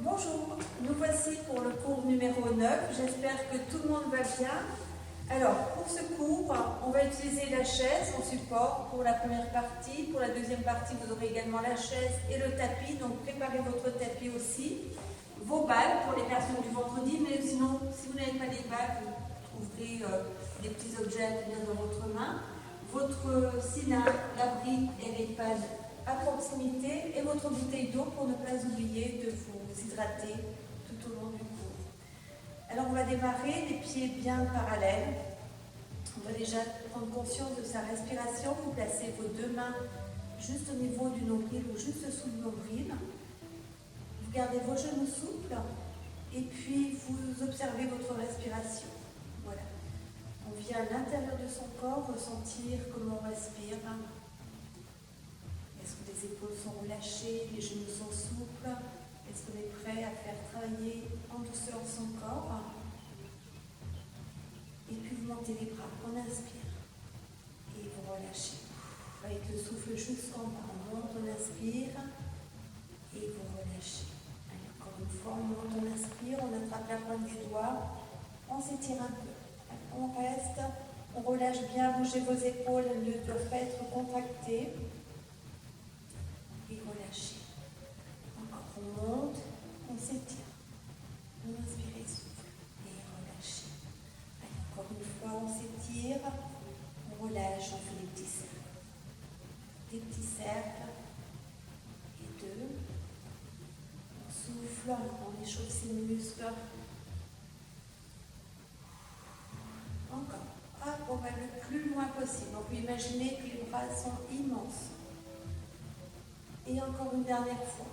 Bonjour, nous voici pour le cours numéro 9. J'espère que tout le monde va bien. Alors, pour ce cours, on va utiliser la chaise en support pour la première partie. Pour la deuxième partie, vous aurez également la chaise et le tapis. Donc, préparez votre tapis aussi. Vos balles pour les personnes du vendredi, mais sinon, si vous n'avez pas les balles, vous trouverez des petits objets à tenir dans votre main. Votre cylindre, la bride et les pages à proximité et votre bouteille d'eau pour ne pas oublier de vous hydrater tout au long du cours. Alors on va démarrer les pieds bien parallèles. On va déjà prendre conscience de sa respiration. Vous placez vos deux mains juste au niveau du nombril ou juste sous le nombril. Vous gardez vos genoux souples et puis vous observez votre respiration. Voilà. On vient à l'intérieur de son corps ressentir comment on respire. Est-ce que les épaules sont relâchées, les genoux sont souples? Est-ce qu'on est prêt à faire travailler en douceur son corps? Et puis vous montez les bras, on inspire et vous relâchez. Avec le souffle jusqu'en bas, on monte, on inspire et vous relâchez. Allez, encore une fois, on monte, on inspire, on attrape la pointe des doigts, on s'étire un peu. Allez, on reste, on relâche bien, bougez vos épaules, elles ne doivent pas être contractées. Et relâchez. Encore on monte, on s'étire. On inspire et souffle. Et relâchez. Allez, encore une fois, on s'étire. On relâche, on fait des petits cercles. Des petits cercles. Et deux. On souffle, on échauffe ses muscles. Encore. Hop, on va le plus loin possible. Donc, vous imaginez que les bras sont immenses. Et encore une dernière fois.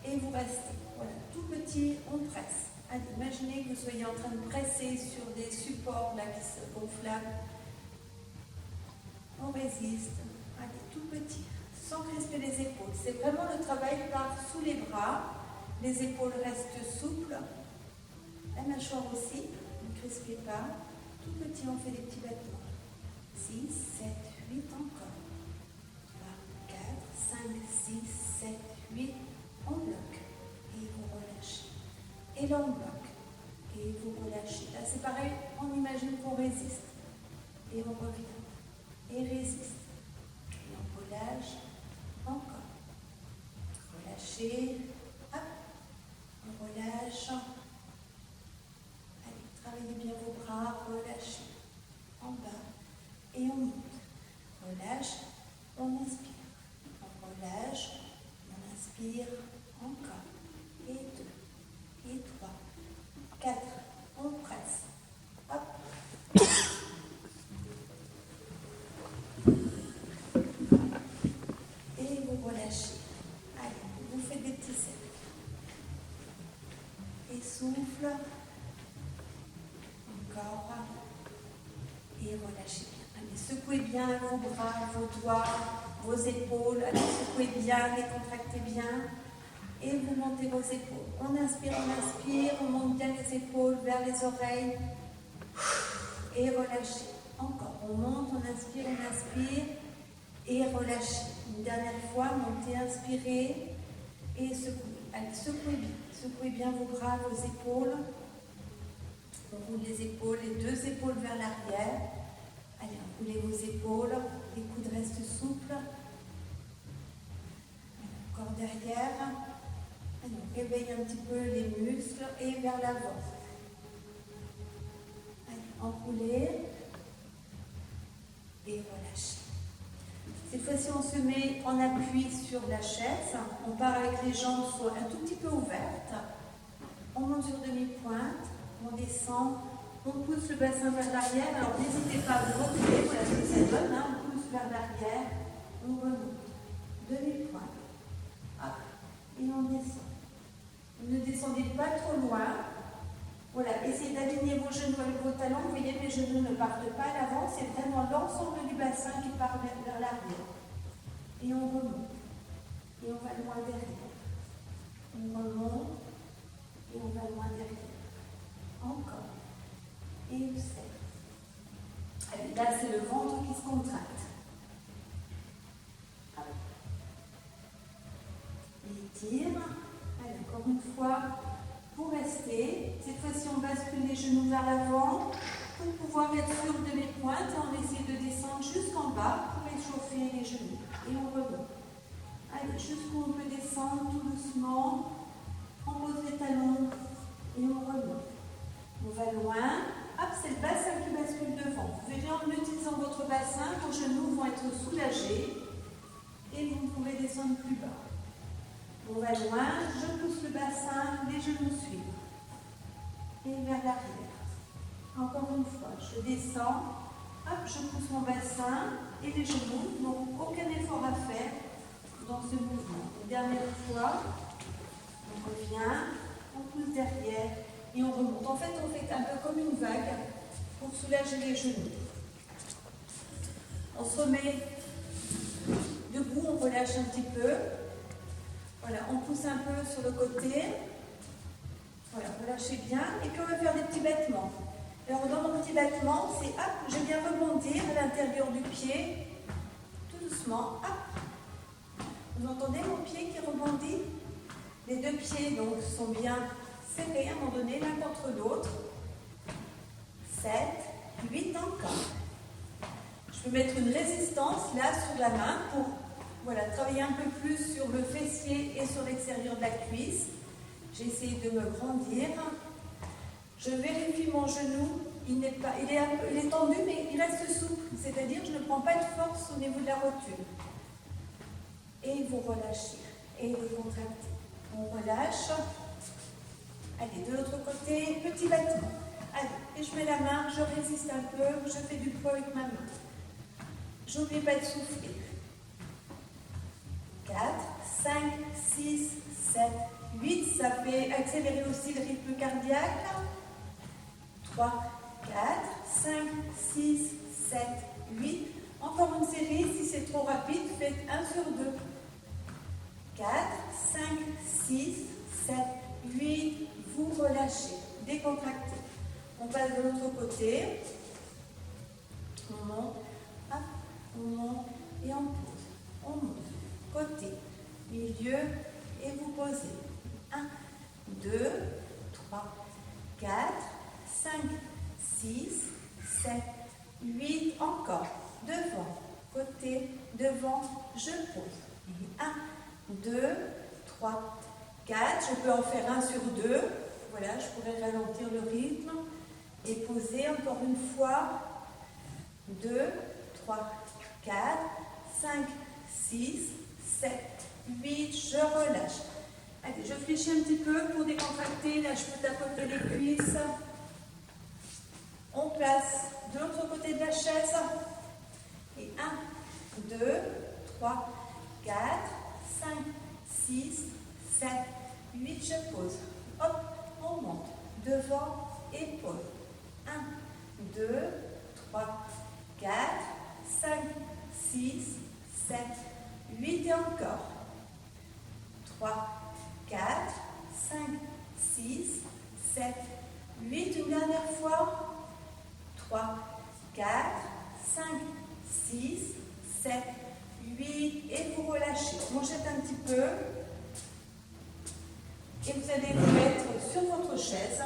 Et vous restez. Voilà, tout petit, on presse. Allez, imaginez que vous soyez en train de presser sur des supports là qui sont gonflables. On résiste. Allez, tout petit, sans crisper les épaules. C'est vraiment le travail par sous les bras. Les épaules restent souples. La mâchoire aussi. Ne crispez pas. Tout petit, on fait des petits battements. 6, 7, 8, encore. 5, 6, 7, 8, on bloque et vous relâchez. Et là on bloque et vous relâchez. Là c'est pareil, on imagine qu'on résiste. Et on revient. Et résiste. Et on relâche. Encore. Relâchez. Hop. On relâche. Allez, travaillez bien vos bras. Relâchez. En bas. Et on monte. Relâche. On inspire. Relâche, on inspire, encore, et 2, et 3, 4, on presse, hop, et vous relâchez, allez, vous faites des petits cercles, et souffle, encore, et relâchez bien, allez, secouez bien vos bras, vos doigts, vos épaules, allez, secouez bien, les contractez bien et vous montez vos épaules. On inspire, on monte bien les épaules vers les oreilles et relâchez. Encore, on monte, on inspire et relâchez. Une dernière fois, montez, inspirez et secouez. Allez, secouez bien vos bras, vos épaules. On roule les épaules, les deux épaules vers l'arrière. Allez, enroulez vos épaules, les coudes restent souples. Encore derrière. Allez, on réveille un petit peu les muscles et vers l'avant. Allez, enroulez et relâchez. Cette fois-ci, on se met en appui sur la chaise. On part avec les jambes un tout petit peu ouvertes. On monte sur demi-pointe, on descend. On pousse le bassin vers l'arrière, alors n'hésitez pas à vous reculer, voilà ce que ça donne, hein. On pousse vers l'arrière, on remonte, demi-pointe, et on descend. Ne descendez pas trop loin, voilà, essayez d'aligner vos genoux avec vos talons, vous voyez que les genoux ne partent pas à l'avant, c'est vraiment l'ensemble du bassin qui part vers l'arrière. Et on remonte, et on va loin derrière. On remonte, et on va loin derrière. Encore. Et une serre. Allez, là, c'est le ventre qui se contracte. Il tire. Allez, encore une fois, pour rester. Cette fois-ci, on bascule les genoux vers l'avant pour pouvoir être sûr de mes pointes. On essaie de descendre jusqu'en bas pour échauffer les genoux. Et on remonte. Allez, jusqu'où on peut descendre tout doucement. On pose les talons et on remonte. On va loin. Hop, c'est le bassin qui bascule devant. Vous verrez en utilisant votre bassin, vos genoux vont être soulagés et vous pouvez descendre plus bas. On va loin, je pousse le bassin, les genoux suivent. Et vers l'arrière. Encore une fois, je descends, hop, je pousse mon bassin et les genoux. Donc, aucun effort à faire dans ce mouvement. Une dernière fois, on revient, on pousse derrière et on remonte. En fait, on fait un peu comme une vague pour soulager les genoux. On se remet debout, on relâche un petit peu. Voilà, on pousse un peu sur le côté. Voilà, relâchez bien. Et puis on va faire des petits battements. Alors dans mon petit battement, c'est hop, je viens rebondir à l'intérieur du pied, tout doucement, hop. Vous entendez mon pied qui rebondit? Les deux pieds donc sont bien serrés à un moment donné, l'un contre l'autre. 7, 8 encore. Je peux mettre une résistance là sur la main pour voilà, travailler un peu plus sur le fessier et sur l'extérieur de la cuisse. J'essaie de me grandir. Je vérifie mon genou. Il est tendu, mais il reste souple. C'est-à-dire que je ne prends pas de force au niveau de la rotule. Et vous relâchez. Et décontractez. On relâche. Allez, de l'autre côté, petit battement. Allez, et je mets la main, je résiste un peu, je fais du poids avec ma main. J'oublie pas de souffler. 4, 5, 6, 7, 8. Ça fait accélérer aussi le rythme cardiaque. 3, 4, 5, 6, 7, 8. Encore une série, si c'est trop rapide, faites 1 sur 2. 4, 5, 6, 7, 8. Vous relâchez, décontractez. On passe de l'autre côté. On monte, hop, on monte et on pose. On monte. Côté, milieu et vous posez. 1, 2, 3, 4, 5, 6, 7, 8. Encore. Devant, côté, devant, je pose. 1, 2, 3, 4. Je peux en faire 1 sur 2. Voilà, je pourrais ralentir le rythme. Et poser encore une fois. 2, 3, 4, 5, 6, 7, 8. Je relâche. Allez, je fléchis un petit peu pour décontracter. Là, je peux tapoter les cuisses. On place de l'autre côté de la chaise. Et 1, 2, 3, 4, 5, 6, 7, 8. Je pose. Hop, on monte. Devant et pose. 1, 2, 3, 4, 5, 6, 7, 8 et encore. 3, 4, 5, 6, 7, 8. Une dernière fois. 3, 4, 5, 6, 7, 8. Et vous relâchez. On jette un petit peu. Et vous allez vous mettre sur votre chaise.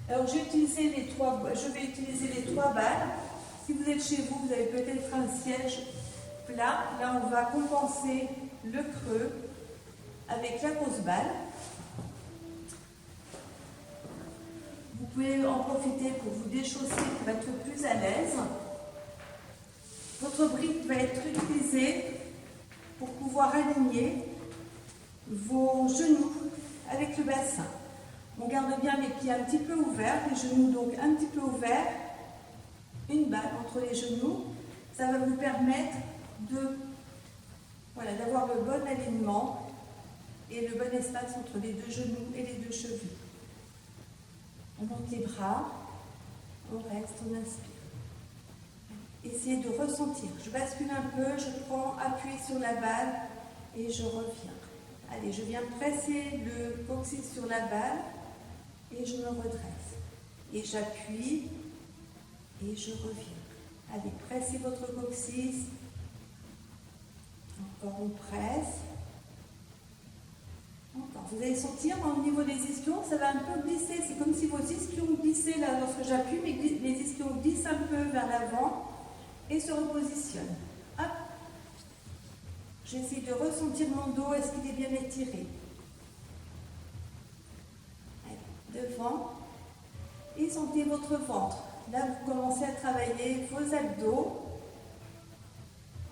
Alors, je vais utiliser les 3 balles. Si vous êtes chez vous, vous avez peut-être un siège plat. Là, on va compenser le creux avec la grosse balle. Vous pouvez en profiter pour vous déchausser, pour être plus à l'aise. Votre brique va être utilisée pour pouvoir aligner vos genoux avec le bassin. On garde bien les pieds un petit peu ouverts, les genoux donc un petit peu ouverts. Une balle entre les genoux. Ça va vous permettre d'avoir le bon alignement et le bon espace entre les deux genoux et les deux chevilles. On monte les bras, on reste, on inspire. Essayez de ressentir. Je bascule un peu, je prends appui sur la balle et je reviens. Allez, je viens presser le coccyx sur la balle et je me redresse. Et j'appuie et je reviens. Allez, pressez votre coccyx. Encore on presse. Encore, vous allez sentir au niveau des ischions, ça va un peu glisser. C'est comme si vos ischions glissaient là lorsque j'appuie, mais les ischions glissent un peu vers l'avant et se repositionnent. Hop. J'essaie de ressentir mon dos, est-ce qu'il est bien étiré? Allez, devant. Et sentez votre ventre. Là, vous commencez à travailler vos abdos.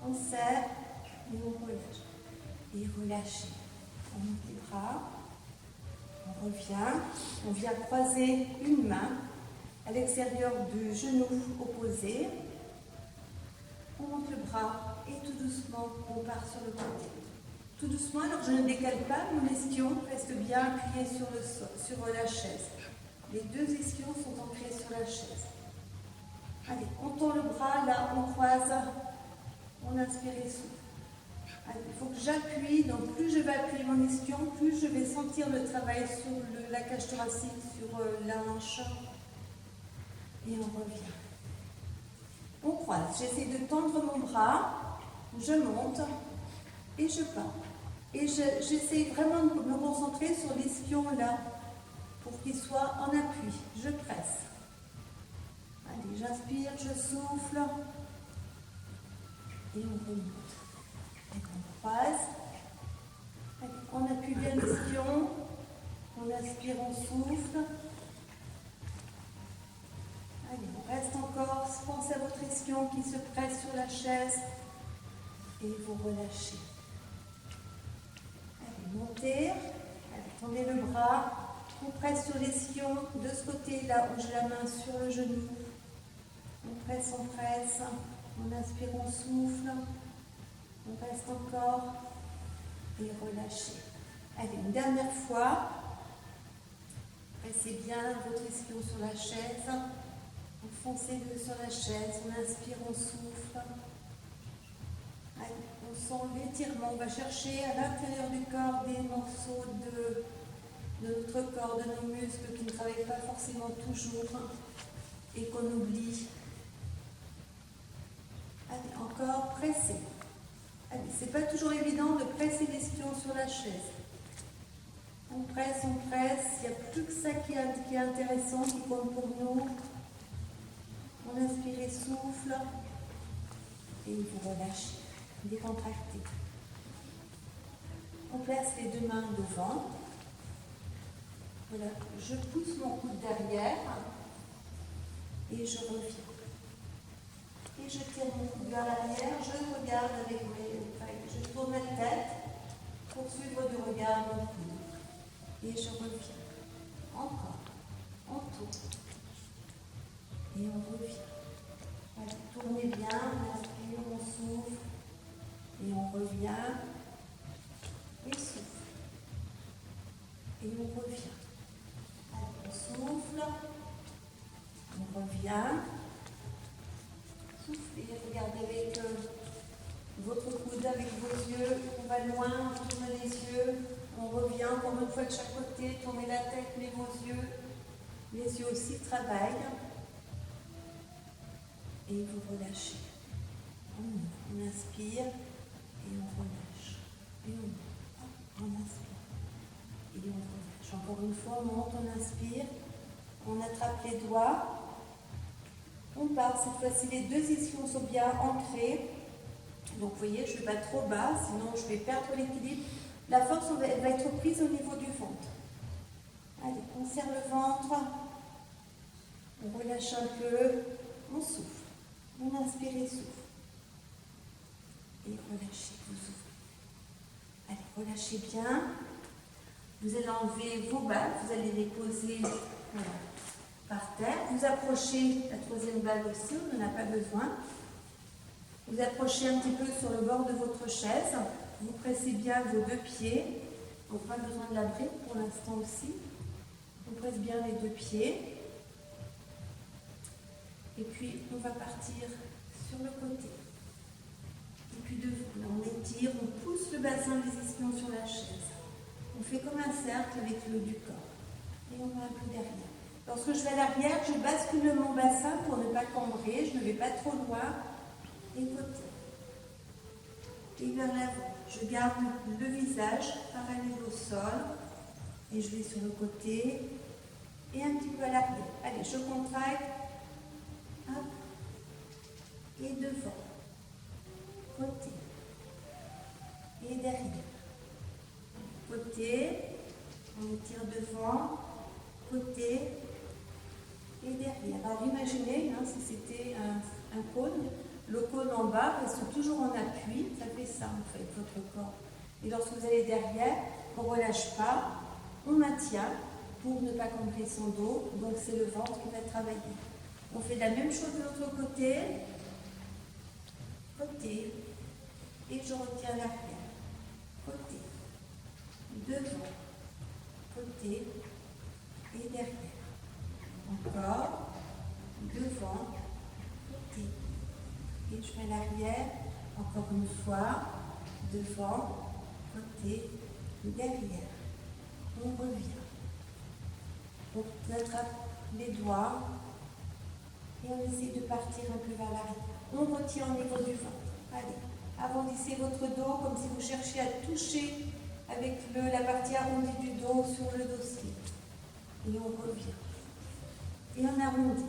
On serre et on relâche. Et relâchez. On monte les bras. On revient. On vient croiser une main à l'extérieur du genou opposé. On monte le bras et tout doucement, on part sur le côté. Tout doucement, alors je ne décale pas, mon ischion reste bien appuyé sur la chaise. Les deux ischions sont ancrés sur la chaise. Allez, on tend le bras, là, on croise. On inspire et souffle. Allez, il faut que j'appuie, donc plus je vais appuyer mon ischion, plus je vais sentir le travail sur la cage thoracique, sur la hanche. Et on revient. On croise. J'essaie de tendre mon bras, je monte et je pars. Et j'essaie vraiment de me concentrer sur l'ischion là, pour qu'il soit en appui. Je presse. Allez, j'inspire, je souffle. Et on remonte. Et on croise. Allez, on appuie bien l'ischion. On inspire, on souffle. Allez, on reste encore. Pensez à votre ischion qui se presse sur la chaise. Et vous relâchez. Allez, montez. Allez, tendez le bras. On presse sur l'ischion de ce côté-là où j'ai la main sur le genou. On presse, on inspire, on souffle, on reste encore et relâchez. Allez, une dernière fois. Pressez bien votre ischion sur la chaise. Enfoncez-le sur la chaise, on inspire, on souffle. Allez, on sent l'étirement. On va chercher à l'intérieur du corps des morceaux de notre corps, de nos muscles qui ne travaillent pas forcément toujours et qu'on oublie. Allez, encore, pressez. Allez, c'est pas toujours évident de presser l'ischion sur la chaise. On presse, il n'y a plus que ça qui est intéressant, qui compte pour nous. On inspire et souffle. Et vous relâchez, décontractez. On place les deux mains devant. Voilà, je pousse mon coude derrière et je reviens. Et je tire mon coude vers l'arrière, je regarde avec je tourne la tête pour suivre du regard mon coude. Et je reviens. Encore. On tourne. Et on revient. Allez, tournez bien, on inspire, on souffle. Et on revient. Et souffle. Et on revient. On souffle, on revient, soufflez, regardez avec votre coude, avec vos yeux, on va loin, on tourne les yeux, on revient, encore une fois de chaque côté, tournez la tête, mais vos yeux, les yeux aussi travaillent, et vous relâchez. On inspire, et on relâche, et on inspire, et on relâche. Encore une fois, on monte, on inspire, on attrape les doigts, on part. Cette fois-ci, les deux ischions sont bien ancrés. Donc, vous voyez, je ne vais pas trop bas, sinon je vais perdre l'équilibre. La force, elle va être prise au niveau du ventre. Allez, on serre le ventre, on relâche un peu, on souffle. On inspire et souffle. Et relâchez, vous soufflez. Allez, relâchez bien. Vous allez enlever vos balles, vous allez les poser par terre. Vous approchez la troisième balle aussi, on n'en a pas besoin. Vous approchez un petit peu sur le bord de votre chaise. Vous pressez bien vos deux pieds. Donc pas besoin de la brique pour l'instant aussi. On presse bien les deux pieds. Et puis on va partir sur le côté. Et puis devant, là, on étire, on pousse le bassin des ischions sur la chaise. On fait comme un cercle avec le haut du corps. Et on va un peu derrière. Lorsque je vais à l'arrière, je bascule mon bassin pour ne pas cambrer. Je ne vais pas trop loin. Et côté. Et vers l'avant. Je garde le visage parallèle au sol. Et je vais sur le côté et un petit peu à l'arrière. Allez, je contracte. Hop. Et devant. Côté. Et derrière. Côté. On étire devant. Côté. Et derrière. Alors imaginez, si c'était un cône, le cône en bas reste toujours en appui. Ça fait ça en fait, votre corps. Et lorsque vous allez derrière, on ne relâche pas. On maintient pour ne pas compter son dos, donc c'est le ventre qui va travailler. On fait la même chose de l'autre côté, côté, et je retiens l'arrière, côté, devant, côté et derrière. Encore, devant, côté, et je fais l'arrière, encore une fois, devant, côté et derrière. On revient. On attrape les doigts et on essaie de partir un peu vers l'arrière. On retient au niveau du ventre. Allez, arrondissez votre dos comme si vous cherchiez à toucher avec la partie arrondie du dos sur le dossier. Et on revient. Et on arrondit.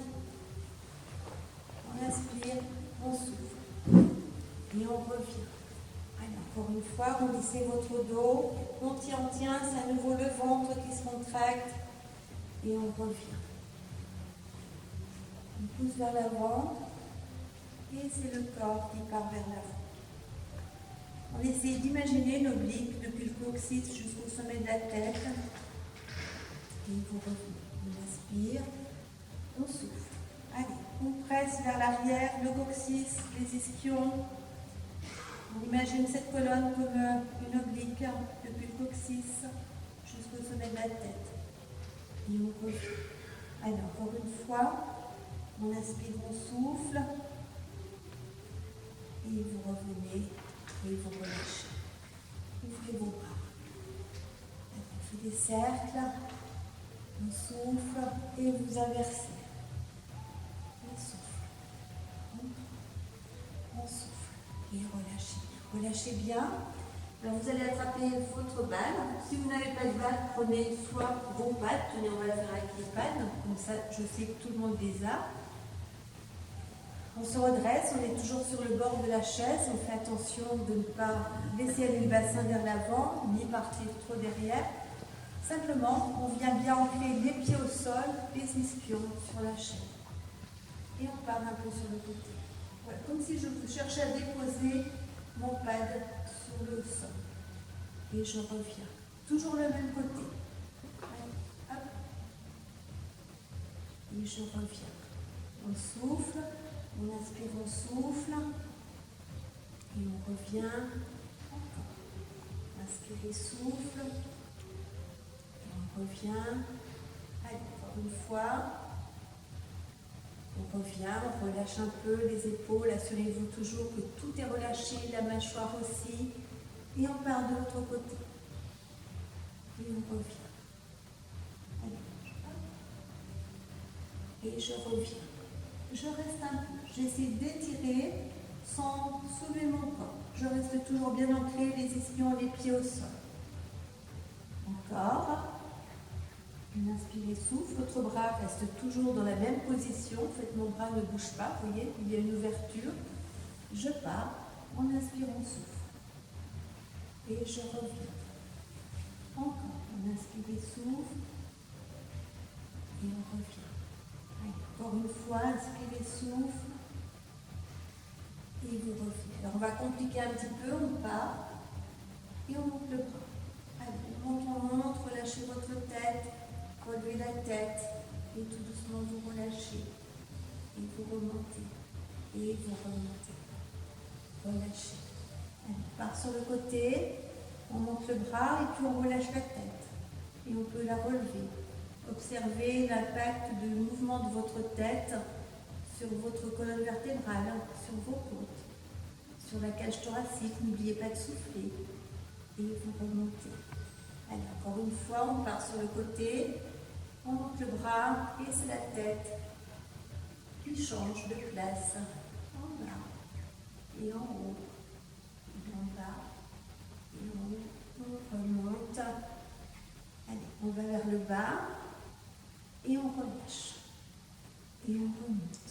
On inspire, on souffle. Et on revient. Allez, encore une fois, arrondissez votre dos. On tient, c'est à nouveau le ventre qui se contracte. Et on revient. On pousse vers l'avant. Et c'est le corps qui part vers l'avant. On essaie d'imaginer l'oblique depuis le coccyx jusqu'au sommet de la tête. Et vous revenez. On inspire. On souffle. Allez, on presse vers l'arrière, le coccyx, les ischions. On imagine cette colonne comme une oblique depuis le coccyx jusqu'au sommet de la tête. Et on revient. Allez, encore une fois, on inspire, on souffle. Et vous revenez et vous relâchez. Ouvrez vos bras. Allez, on fait des cercles. On souffle et vous inversez. On souffle. On souffle. Et relâchez. Relâchez bien. Alors vous allez attraper votre balle. Si vous n'avez pas de balle, prenez soit vos pattes. Tenez, on va la faire avec les pattes. Comme ça, je sais que tout le monde les a. On se redresse, on est toujours sur le bord de la chaise. On fait attention de ne pas laisser aller le bassin vers l'avant, ni partir trop derrière. Simplement, on vient bien ancrer les pieds au sol, les ischions sur la chaise. Et on part un peu sur le côté. Voilà, comme si je cherchais à déposer mon pad sur le sol. Et je reviens. Toujours le même côté. Allez, hop. Et je reviens. On souffle, on inspire, on souffle. Et on revient. Encore. Inspirez, souffle. On revient. Allez, encore une fois. On revient, on relâche un peu les épaules. Assurez-vous toujours que tout est relâché, la mâchoire aussi. Et on part de l'autre côté. Et on revient. Allez. Et je reviens. Je reste un peu. J'essaie d'étirer sans soulever mon corps. Je reste toujours bien ancré, les ischions, les pieds au sol. Encore. Inspirez, souffle. Votre bras reste toujours dans la même position. Faites, mon bras ne bouge pas. Vous voyez, il y a une ouverture. Je pars. On inspire, on souffle. Et je reviens. Encore. On inspire, souffle. Et on revient. Allez, encore une fois, inspirez, souffle. Et vous revenez. Alors on va compliquer un petit peu. On part. Et on monte le bras. Allez, on monte, relâchez votre tête. Relevez la tête et tout doucement vous relâchez et vous remontez et vous remontez. Relâchez. Allez, on part sur le côté, on monte le bras et puis on relâche la tête et on peut la relever. Observez l'impact du mouvement de votre tête sur votre colonne vertébrale, sur vos côtes, sur la cage thoracique. N'oubliez pas de souffler et vous remontez. Allez, encore une fois, on part sur le côté. On monte le bras et c'est la tête qui change de place. En bas et en haut. Et en bas et en haut. On remonte. Allez, On va vers le bas et on relâche. Et on remonte.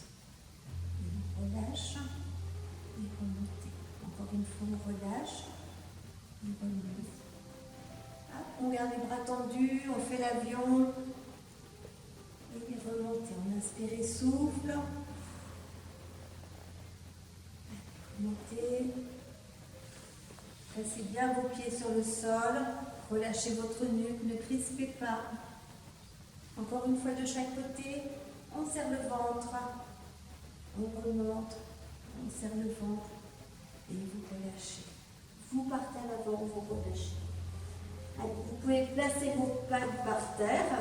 Et on relâche et remonte. Encore une fois, on relâche et remonte. Hop, on garde les bras tendus, on fait l'avion. Et remontez. On inspire et souffle. Remontez. Placez bien vos pieds sur le sol. Relâchez votre nuque, ne crispez pas. Encore une fois de chaque côté, on serre le ventre. On remonte, on serre le ventre et vous relâchez. Vous partez à l'avant, vous relâchez. Allez, vous pouvez placer vos pattes par terre.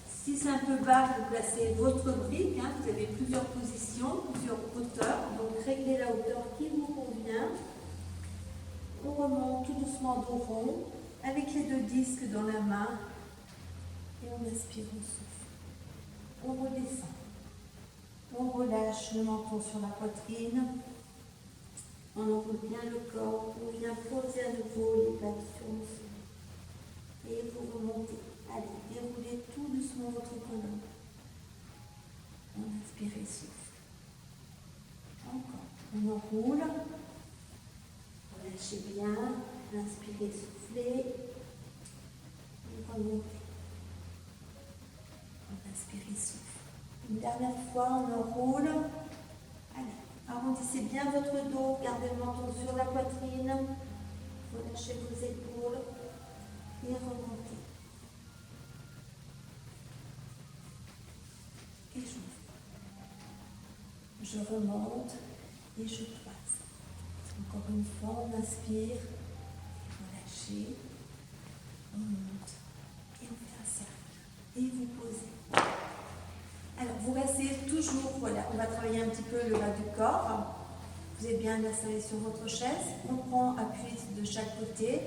Si c'est un peu bas, vous placez votre brique. Vous avez plusieurs positions, plusieurs hauteurs. Donc réglez la hauteur qui vous convient. On remonte tout doucement dos rond, avec les deux disques dans la main. Et on inspire, on souffle. On redescend. On relâche le menton sur la poitrine. On ouvre bien le corps. On vient poser à nouveau les pattes sur le sol. Et vous remontez. Allez, déroulez tout doucement votre colonne. On inspire et souffle. Encore. On enroule. Relâchez bien. Inspirez, soufflez. Et remontez. On inspire et souffle. Une dernière fois, on enroule. Allez, arrondissez bien votre dos. Gardez le menton sur la poitrine. Relâchez vos épaules. Et remontez. Et j'ouvre. Je remonte et je passe. Encore une fois, on inspire. Relâchez. On monte. Et on fait un cercle. Et vous posez. Alors, vous restez toujours, voilà, on va travailler un petit peu le bas du corps. Vous êtes bien installé sur votre chaise. On prend appui de chaque côté.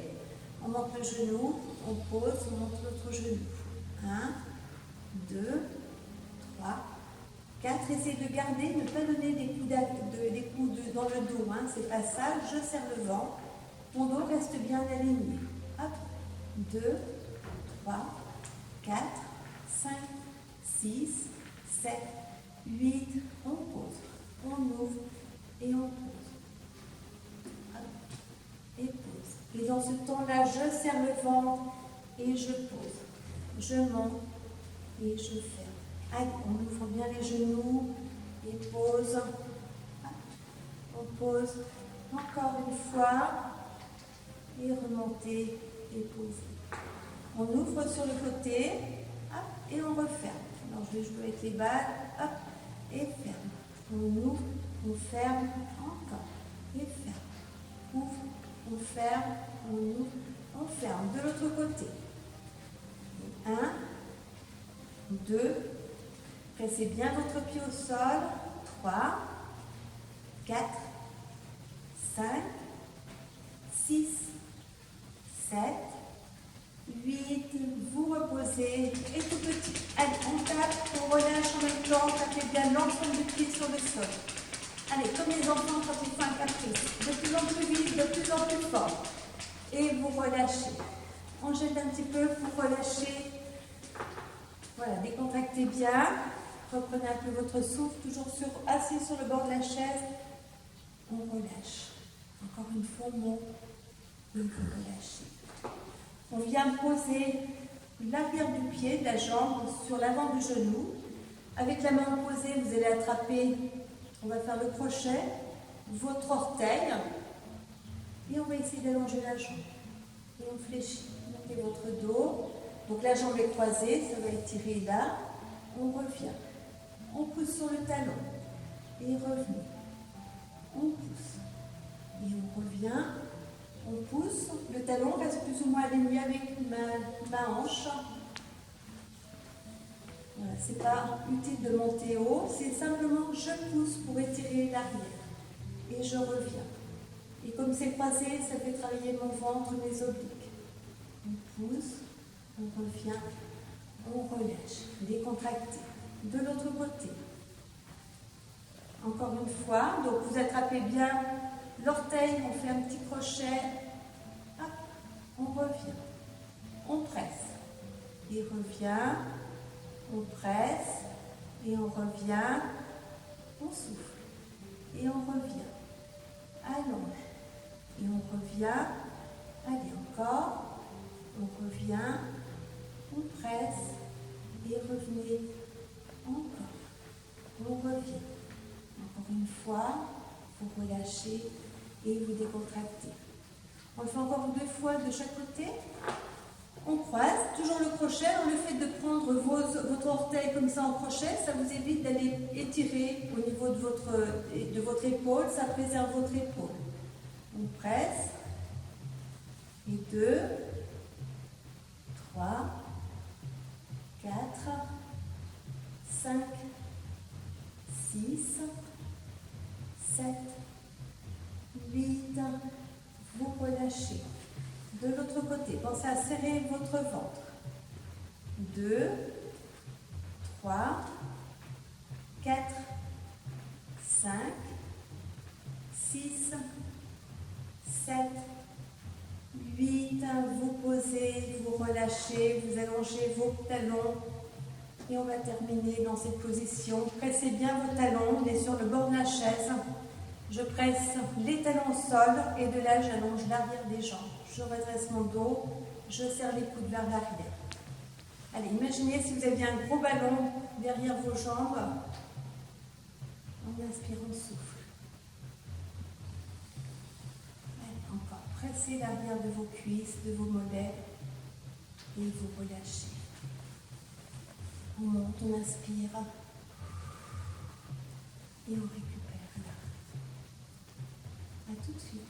On monte le genou, on pose, on monte l'autre genou. 1, 2, 3, 4. Essayez de garder, ne pas donner des coups dans le dos. C'est pas ça. Je serre le ventre. Mon dos reste bien aligné. Hop. 2, 3, 4, 5, 6, 7, 8. On pose. On ouvre et on pose. Hop. Et pose. Et dans ce temps-là, je serre le ventre et je pose. Je monte et je ferme. Allez, on ouvre bien les genoux et pose. On pose encore une fois et remontez et posez. On ouvre sur le côté et on referme. Alors je joue avec les balles et ferme. On ouvre, on ferme, encore et ferme. Ouvre, on ferme, on ouvre, on ferme. De l'autre côté. 1, 2, pressez bien votre pied au sol. 3, 4, 5, 6, 7, 8. Vous reposez et tout petit. Allez, on tape, on relâche en même temps. Tapez bien l'ensemble du pied sur le sol. Allez, comme les enfants quand ils font un caprice. De plus en plus vite, de plus en plus fort. Et vous relâchez. On jette un petit peu pour relâcher. Voilà, décontractez bien. Reprenez un peu votre souffle, toujours assis sur le bord de la chaise. On relâche. Encore une fois, on monte et vous relâchez. On vient poser l'arrière du pied, de la jambe, sur l'avant du genou. Avec la main opposée, vous allez attraper, on va faire le crochet, votre orteil. Et on va essayer d'allonger la jambe. Et on fléchit. Montez votre dos. Donc la jambe est croisée, ça va étirer là. On revient. On pousse sur le talon. Et revenez. On pousse. Et on revient. On pousse. Le talon reste plus ou moins aligné avec ma hanche. Voilà, c'est pas utile de monter haut. C'est simplement je pousse pour étirer l'arrière. Et je reviens. Et comme c'est croisé, ça fait travailler mon ventre, mes obliques. On pousse. On revient. On relâche. Décontracté. De l'autre côté. Encore une fois, donc vous attrapez bien l'orteil, on fait un petit crochet, hop, on revient, on presse, et revient. On presse et on revient. On souffle et on revient. Allonge et on revient. Allez, encore. On revient. On presse et revenez. Encore. On revient. Encore une fois, vous relâchez et vous décontractez. On le fait encore 2 fois de chaque côté. On croise, toujours le crochet. Alors le fait de prendre votre orteil comme ça en crochet, ça vous évite d'aller étirer au niveau de votre épaule, ça préserve votre épaule. On presse. Et 2, 3, 4, 5, 6, 7, 8, vous relâchez. De l'autre côté, pensez à serrer votre ventre. 2, 3, 4, 5, 6, 7, 8, vous posez, vous relâchez, vous allongez vos talons. Et on va terminer dans cette position. Pressez bien vos talons, on est sur le bord de la chaise. Je presse les talons au sol et de là j'allonge l'arrière des jambes. Je redresse mon dos, je serre les coudes vers l'arrière. Allez, imaginez si vous aviez un gros ballon derrière vos jambes. En inspirant, on souffle. Allez, encore. Pressez l'arrière de vos cuisses, de vos mollets et vous relâchez. On monte, on inspire et on récupère là. À tout de suite.